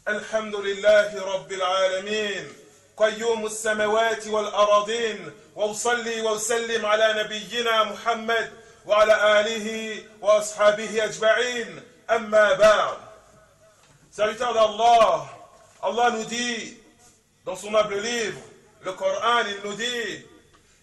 الحمد لله رب العالمين قيوم السماوات والأراضين وأصلي وأسلم على نبينا محمد وعلى آله وأصحابه أجمعين أما بعد. Serviteurs d'Allah, Allah nous dit dans son noble livre, le Coran, il nous dit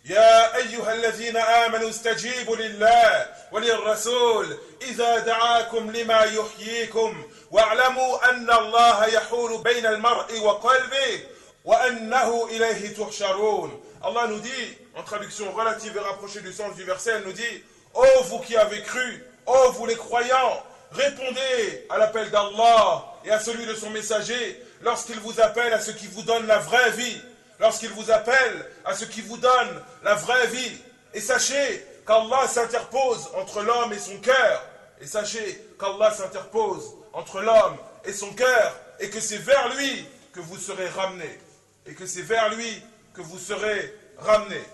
يا أيها الذين آمنوا استجيبوا لله وللرسول إذا دعاكم لما يحييكم واعلموا أن الله يحول بين المرء وقلبه وأنه إليه تحشرون. Allah nous dit, en traduction relative et rapprochée du sens du verset, elle nous dit: ô vous qui avez cru, ô vous les croyants, répondez à l'appel d'Allah et à celui de son messager lorsqu'il vous appelle à ce qui vous donne la vraie vie. Lorsqu'il vous appelle à ce qui vous donne la vraie vie. Et sachez qu'Allah s'interpose entre l'homme et son cœur. Et sachez qu'Allah s'interpose entre l'homme et son cœur. Et que c'est vers lui que vous serez ramenés. Et que c'est vers lui que vous serez ramenés.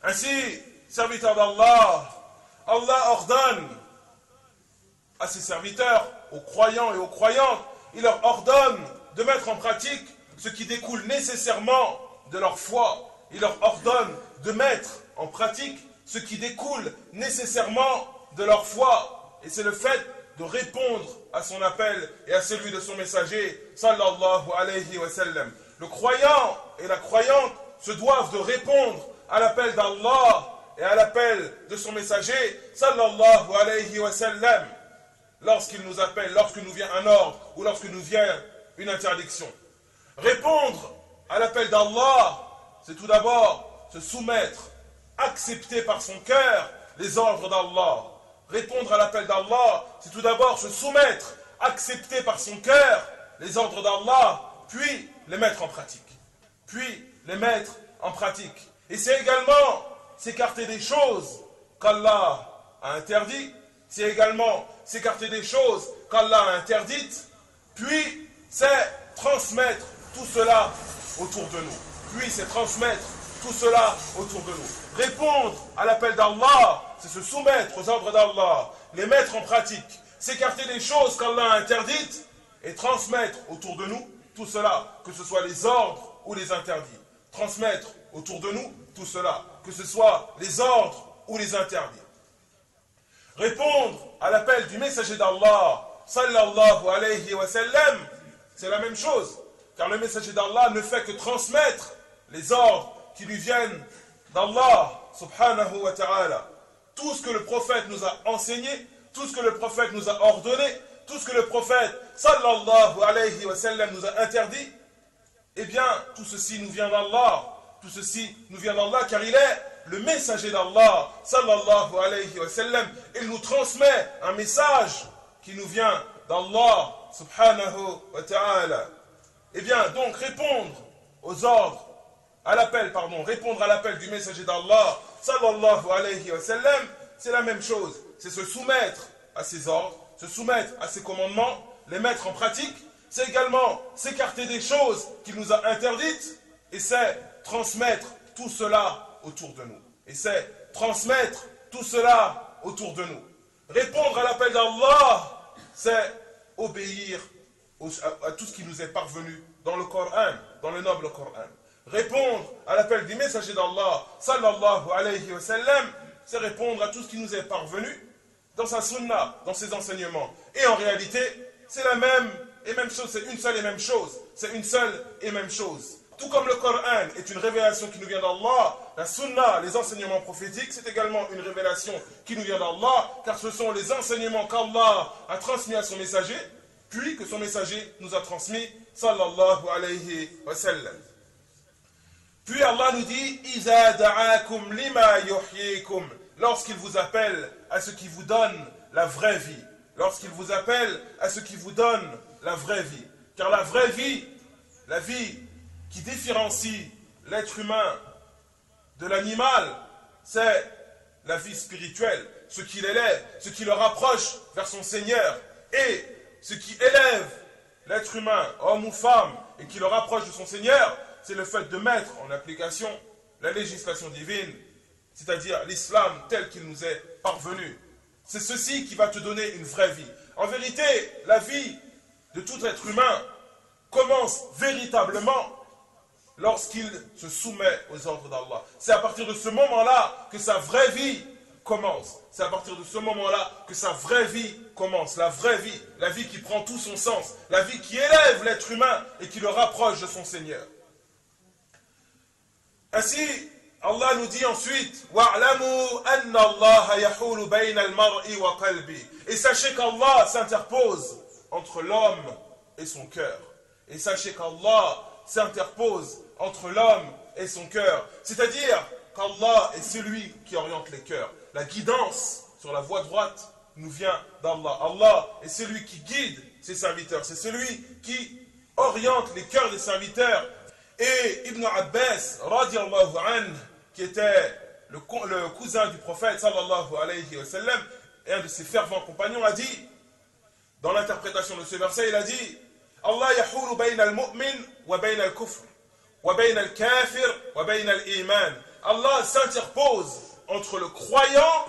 Ainsi, serviteurs d'Allah, Allah ordonne à ses serviteurs, aux croyants et aux croyantes, il leur ordonne de mettre en pratique ce qui découle nécessairement de leur foi. Il leur ordonne de mettre en pratique ce qui découle nécessairement de leur foi. Et c'est le fait de répondre à son appel et à celui de son messager, sallallahu alayhi wa sallam. Le croyant et la croyante se doivent de répondre à l'appel d'Allah et à l'appel de son messager, sallallahu alayhi wa sallam, lorsqu'il nous appelle, lorsque nous vient un ordre ou lorsque nous vient une interdiction. Répondre à l'appel d'Allah, c'est tout d'abord se soumettre, accepter par son cœur les ordres d'Allah. Répondre à l'appel d'Allah, c'est tout d'abord se soumettre, accepter par son cœur les ordres d'Allah, puis les mettre en pratique. Puis les mettre en pratique. Et c'est également s'écarter des choses qu'Allah a interdites, c'est également s'écarter des choses qu'Allah a interdites, puis c'est transmettre tout cela autour de nous. Puis c'est transmettre tout cela autour de nous. Répondre à l'appel d'Allah, c'est se soumettre aux ordres d'Allah, les mettre en pratique, s'écarter des choses qu'Allah a interdites et transmettre autour de nous tout cela, que ce soit les ordres ou les interdits. Transmettre autour de nous tout cela, que ce soit les ordres ou les interdits. Répondre à l'appel du messager d'Allah, sallallahu alayhi wa sallam, c'est la même chose. Car le messager d'Allah ne fait que transmettre les ordres qui lui viennent d'Allah, subhanahu wa ta'ala. Tout ce que le prophète nous a enseigné, tout ce que le prophète nous a ordonné, tout ce que le prophète, sallallahu alayhi wa sallam, nous a interdit, eh bien, tout ceci nous vient d'Allah. Tout ceci nous vient d'Allah, car il est le messager d'Allah, sallallahu alayhi wa sallam. Il nous transmet un message qui nous vient d'Allah, subhanahu wa ta'ala. Eh bien, donc, répondre aux ordres, répondre à l'appel du messager d'Allah, sallallahu alayhi wa sallam, c'est la même chose. C'est se soumettre à ses ordres, se soumettre à ses commandements, les mettre en pratique. C'est également s'écarter des choses qu'il nous a interdites, et c'est transmettre tout cela autour de nous. Et c'est transmettre tout cela autour de nous. Répondre à l'appel d'Allah, c'est obéir à tout ce qui nous est parvenu dans le Coran, dans le noble Coran. Répondre à l'appel du messager d'Allah, sallallahu alayhi wa sallam, c'est répondre à tout ce qui nous est parvenu dans sa sunna, dans ses enseignements. Et en réalité, c'est la même et même chose, c'est une seule et même chose. C'est une seule et même chose. Tout comme le Coran est une révélation qui nous vient d'Allah, la sunna, les enseignements prophétiques, c'est également une révélation qui nous vient d'Allah, car ce sont les enseignements qu'Allah a transmis à son messager, puis que son messager nous a transmis, sallallahu alayhi wa sallam. Puis Allah nous dit, إِذَا دَعَاكُمْ لِمَا يُحْيِيكُمْ, lorsqu'il vous appelle à ce qui vous donne la vraie vie. Lorsqu'il vous appelle à ce qui vous donne la vraie vie. Car la vraie vie, la vie qui différencie l'être humain de l'animal, c'est la vie spirituelle, ce qui l'élève, ce qui le rapproche vers son Seigneur, et ce qui élève l'être humain, homme ou femme, et qui le rapproche de son Seigneur, c'est le fait de mettre en application la législation divine, c'est-à-dire l'islam tel qu'il nous est parvenu. C'est ceci qui va te donner une vraie vie. En vérité, la vie de tout être humain commence véritablement lorsqu'il se soumet aux ordres d'Allah. C'est à partir de ce moment-là que sa vraie vie commence. C'est à partir de ce moment-là que sa vraie vie commence. La vraie vie, la vie qui prend tout son sens, la vie qui élève l'être humain et qui le rapproche de son Seigneur. Ainsi, Allah nous dit ensuite وَاعْلَمُوا أَنَّ اللَّهَ يَحُولُ بَيْنَ الْمَرْءِ وَقَلْبِهِ. Et sachez qu'Allah s'interpose entre l'homme et son cœur. Et sachez qu'Allah s'interpose entre l'homme et son cœur. C'est-à-dire qu'Allah est celui qui oriente les cœurs. La guidance sur la voie droite nous vient d'Allah. Allah est celui qui guide ses serviteurs. C'est celui qui oriente les cœurs des serviteurs. Et Ibn Abbas, radiallahu anhu, qui était le cousin du prophète, sallallahu alayhi wa sallam, et un de ses fervents compagnons, a dit, dans l'interprétation de ce verset, il a dit Allah yahulu bayna al-mu'min wa bayna al-kufr wa bayna al-kafir wa bayna al-iman. Allah s'interpose entre le croyant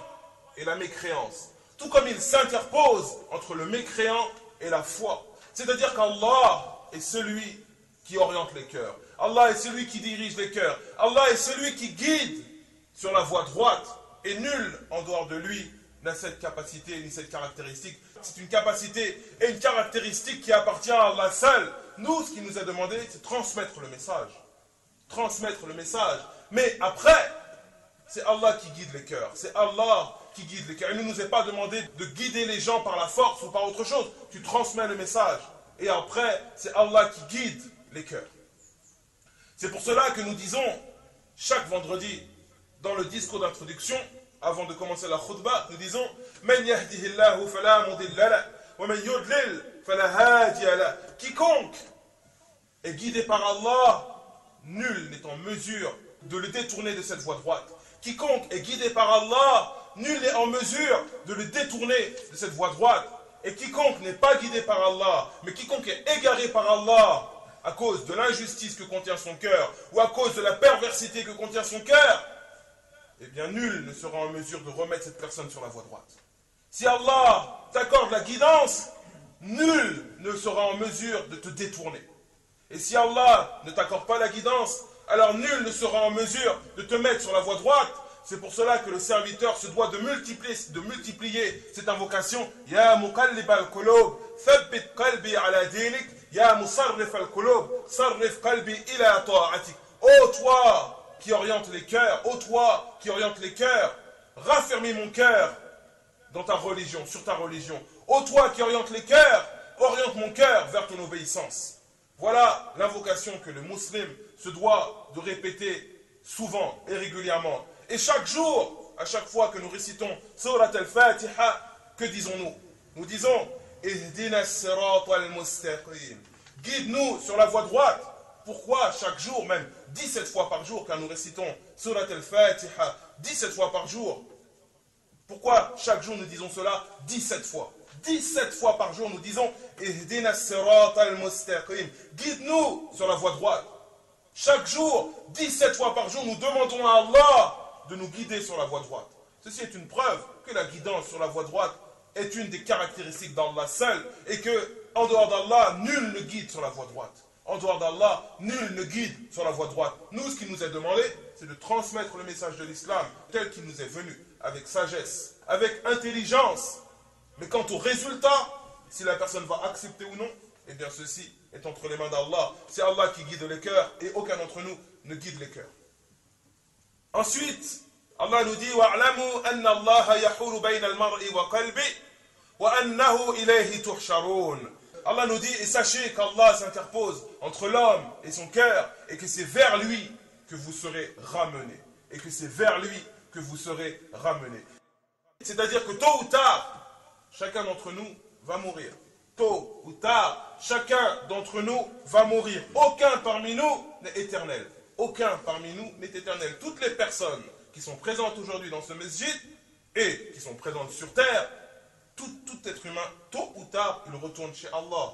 et la mécréance, tout comme il s'interpose entre le mécréant et la foi. C'est-à-dire qu'Allah est celui qui oriente les cœurs. Allah est celui qui dirige les cœurs. Allah est celui qui guide sur la voie droite. Et nul en dehors de lui n'a cette capacité ni cette caractéristique. C'est une capacité et une caractéristique qui appartient à Allah seul. Nous, ce qui nous est demandé, c'est transmettre le message. Transmettre le message. Mais après, c'est Allah qui guide les cœurs. C'est Allah qui guide les cœurs. Il ne nous est pas demandé de guider les gens par la force ou par autre chose. Tu transmets le message. Et après, c'est Allah qui guide les cœurs. C'est pour cela que nous disons, chaque vendredi, dans le discours d'introduction, avant de commencer la khutbah, nous disons Man yahdihillahu fala mudilla la, wa man yudlil fala hadiya la. Quiconque est guidé par Allah, nul n'est en mesure de le détourner de cette voie droite. Quiconque est guidé par Allah, nul n'est en mesure de le détourner de cette voie droite. Et quiconque n'est pas guidé par Allah, mais quiconque est égaré par Allah, à cause de l'injustice que contient son cœur, ou à cause de la perversité que contient son cœur, eh bien nul ne sera en mesure de remettre cette personne sur la voie droite. Si Allah t'accorde la guidance, nul ne sera en mesure de te détourner. Et si Allah ne t'accorde pas la guidance, alors nul ne sera en mesure de te mettre sur la voie droite. C'est pour cela que le serviteur se doit de multiplier cette invocation. Ya muqallib al-qulub, thabbit qalbi ala dinik. Ya musarrif al-qulub, sarrif qalbi ila ta'atik. Ô toi qui oriente les cœurs, ô toi qui oriente les cœurs, raffermis mon cœur dans ta religion, sur ta religion. Ô toi qui oriente les cœurs, oriente mon cœur vers ton obéissance. Voilà l'invocation que le musulman se doit de répéter souvent et régulièrement. Et chaque jour, à chaque fois que nous récitons Surat al-Fatiha, que disons-nous? Nous disons Ihdina as-sirata al-mustaqim. Guide-nous sur la voie droite. Pourquoi chaque jour, même 17 fois par jour, quand nous récitons Surat al-Fatiha, 17 fois par jour? Pourquoi chaque jour nous disons cela 17 fois? 17 fois par jour nous disons Ihdina as-sirata al-mustaqim. Guide-nous sur la voie droite. Chaque jour, 17 fois par jour, nous demandons à Allah de nous guider sur la voie droite. Ceci est une preuve que la guidance sur la voie droite est une des caractéristiques d'Allah seul et que, en dehors d'Allah, nul ne guide sur la voie droite. En dehors d'Allah, nul ne guide sur la voie droite. Nous, ce qui nous est demandé, c'est de transmettre le message de l'islam tel qu'il nous est venu, avec sagesse, avec intelligence. Mais quant au résultat, si la personne va accepter ou non, eh bien ceci est entre les mains d'Allah. C'est Allah qui guide les cœurs et aucun d'entre nous ne guide les cœurs. Ensuite, Allah nous dit وَاعْلَمُوا أَنَّ اللَّهَ يَحُولُ بَيْنَ الْمَرْءِ وَقَلْبِهِ وَأَنَّهُ إِلَيْهِ تُحْشَرُونَ. Allah nous dit, et sachez qu'Allah s'interpose entre l'homme et son cœur, et que c'est vers lui que vous serez ramenés. Et que c'est vers lui que vous serez ramenés. C'est-à-dire que tôt ou tard, chacun d'entre nous va mourir. Tôt ou tard, chacun d'entre nous va mourir. Aucun parmi nous n'est éternel. Aucun parmi nous n'est éternel. Toutes les personnes qui sont présentes aujourd'hui dans ce masjid et qui sont présentes sur terre, tout être humain, tôt ou tard, il retourne chez Allah.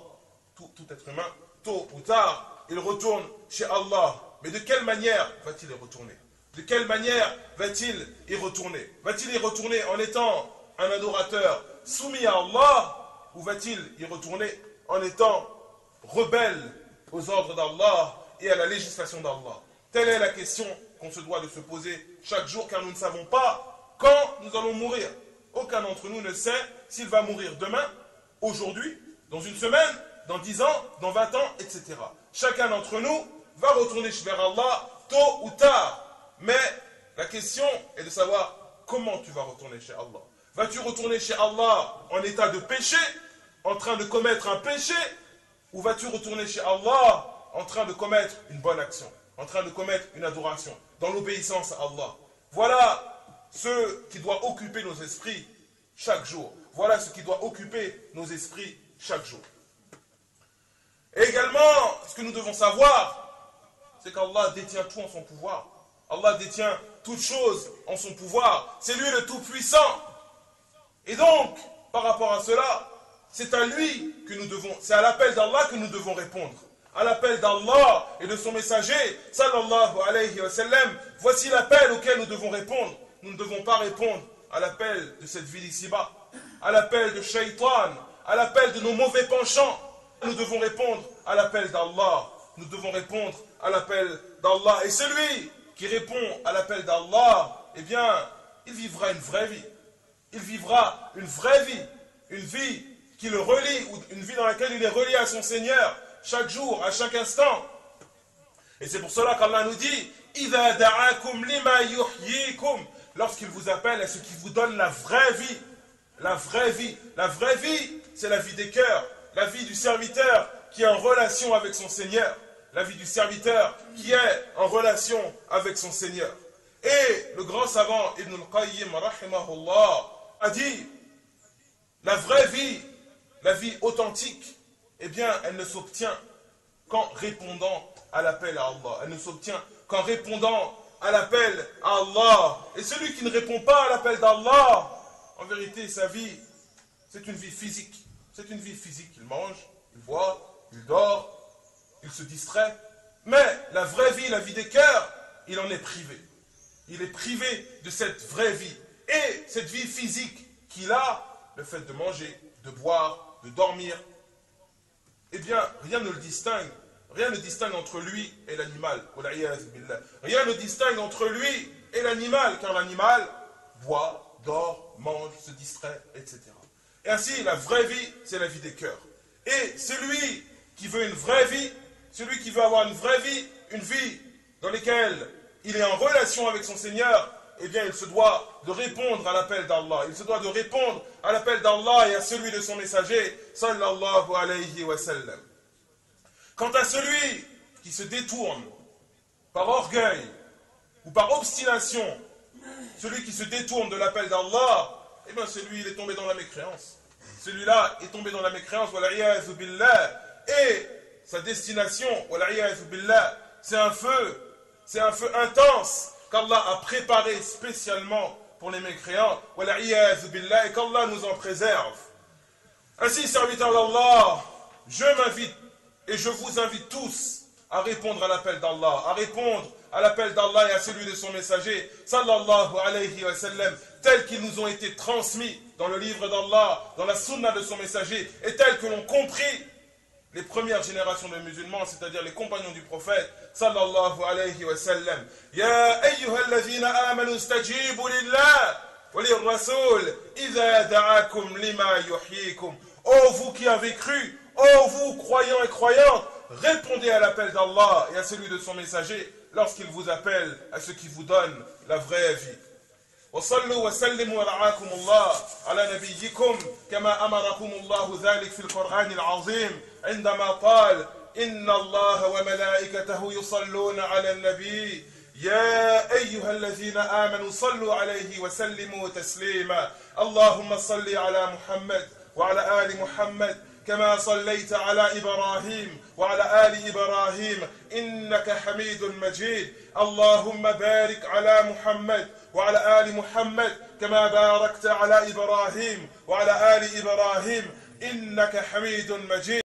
Tout être humain, tôt ou tard, il retourne chez Allah. Mais de quelle manière va-t-il y retourner? De quelle manière va-t-il y retourner? Va-t-il y retourner en étant un adorateur soumis à Allah, ou va-t-il y retourner en en étant rebelles aux ordres d'Allah et à la législation d'Allah? Telle est la question qu'on se doit de se poser chaque jour, car nous ne savons pas quand nous allons mourir. Aucun d'entre nous ne sait s'il va mourir demain, aujourd'hui, dans une semaine, dans 10 ans, dans 20 ans, etc. Chacun d'entre nous va retourner vers Allah tôt ou tard. Mais la question est de savoir comment tu vas retourner chez Allah. Vas-tu retourner chez Allah en état de péché, en train de commettre un péché, ou vas-tu retourner chez Allah en train de commettre une bonne action, en train de commettre une adoration, dans l'obéissance à Allah? Voilà ce qui doit occuper nos esprits chaque jour. Voilà ce qui doit occuper nos esprits chaque jour. Et également, ce que nous devons savoir, c'est qu'Allah détient tout en son pouvoir. Allah détient toutes choses en son pouvoir. C'est lui le Tout-Puissant. Et donc, par rapport à cela, c'est à lui que nous devons, c'est à l'appel d'Allah que nous devons répondre. À l'appel d'Allah et de son messager, sallallahu alayhi wa sallam, voici l'appel auquel nous devons répondre. Nous ne devons pas répondre à l'appel de cette ville ici-bas, à l'appel de Shaitan, à l'appel de nos mauvais penchants. Nous devons répondre à l'appel d'Allah. Nous devons répondre à l'appel d'Allah. Et celui qui répond à l'appel d'Allah, eh bien, il vivra une vraie vie. Il vivra une vraie vie. Une vie qui le relie, ou une vie dans laquelle il est relié à son Seigneur, chaque jour, à chaque instant. Et c'est pour cela qu'Allah nous dit, إِذَا دَعَاكُمْ لِمَا يُحْيِيكُمْ, lorsqu'il vous appelle à ce qui vous donne la vraie vie. La vraie vie. La vraie vie, c'est la vie des cœurs. La vie du serviteur qui est en relation avec son Seigneur. La vie du serviteur qui est en relation avec son Seigneur. Et le grand savant Ibn al-Qayyim, rahimahullah, a dit, la vraie vie, la vie authentique, eh bien, elle ne s'obtient qu'en répondant à l'appel à Allah. Elle ne s'obtient qu'en répondant à l'appel à Allah. Et celui qui ne répond pas à l'appel d'Allah, en vérité, sa vie, c'est une vie physique. C'est une vie physique. Il mange, il boit, il dort, il se distrait. Mais la vraie vie, la vie des cœurs, il en est privé. Il est privé de cette vraie vie. Et cette vie physique qu'il a, le fait de manger, de boire, de dormir, eh bien, rien ne le distingue. Rien ne distingue entre lui et l'animal. Rien ne distingue entre lui et l'animal, car l'animal boit, dort, mange, se distrait, etc. Et ainsi, la vraie vie, c'est la vie des cœurs. Et celui qui veut une vraie vie, celui qui veut avoir une vraie vie, une vie dans laquelle il est en relation avec son Seigneur, eh bien, il se doit de répondre à l'appel d'Allah. Il se doit de répondre à l'appel d'Allah et à celui de son messager, sallallahu alayhi wa sallam. Quant à celui qui se détourne par orgueil ou par obstination, celui qui se détourne de l'appel d'Allah, eh bien, celui, il est tombé dans la mécréance. Celui-là est tombé dans la mécréance, wal'iyadhu billah, et sa destination, wal'iyadhu billah, c'est un feu intense qu'Allah a préparé spécialement pour les mécréants, wal'iyadhu billah, et qu'Allah nous en préserve. Ainsi, serviteurs d'Allah, je m'invite et je vous invite tous à répondre à l'appel d'Allah, à répondre à l'appel d'Allah et à celui de son messager, sallallahu alayhi wa sallam, tels qu'ils nous ont été transmis dans le livre d'Allah, dans la sunna de son messager, et tels que l'ont compris les premières générations de musulmans, c'est-à-dire les compagnons du prophète, sallallahu alayhi wa sallam. Ya ayyuhalladhina amanu stajibu lillah wa lirrasul idha da'akum lima yuhyikum. Oh vous qui avez cru, oh vous croyants et croyantes, répondez à l'appel d'Allah et à celui de son messager lorsqu'il vous appelle à ce qui vous donne la vraie vie. وصلوا وسلموا ورعاكم الله على نبيكم كما أمركم الله ذلك في القرآن العظيم عندما قال إن الله وملائكته يصلون على النبي يا أيها الذين آمنوا صلوا عليه وسلموا تسليما اللهم صل على محمد وعلى آل محمد كما صليت على إبراهيم وعلى آل إبراهيم إنك حميد مجيد اللهم بارك على محمد وعلى آل محمد كما باركت على إبراهيم وعلى آل إبراهيم إنك حميد مجيد